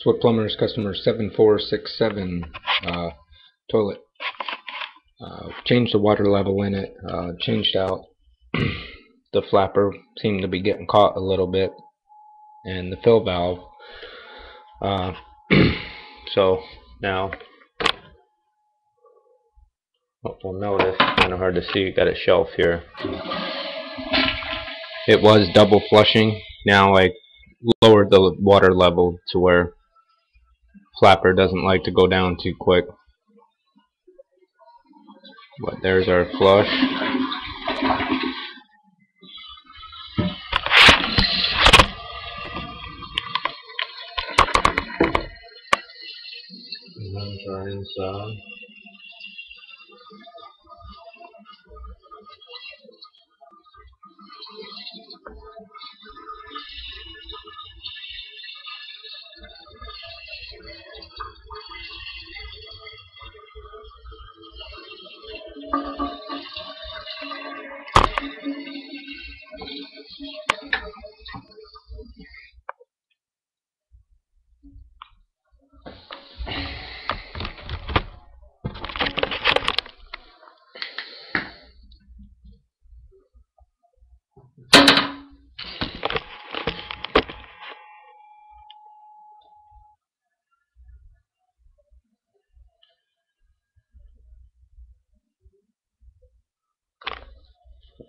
SwiftPlumbers's customer 7467 toilet. Changed the water level in it, changed out the flapper, seemed to be getting caught a little bit, and the fill valve. So now what we'll notice, kind of hard to see, got a shelf here. It was double flushing. Now I lowered the water level to where flapper doesn't like to go down too quick. But there's our flush. And then our inside.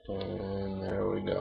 And there we go.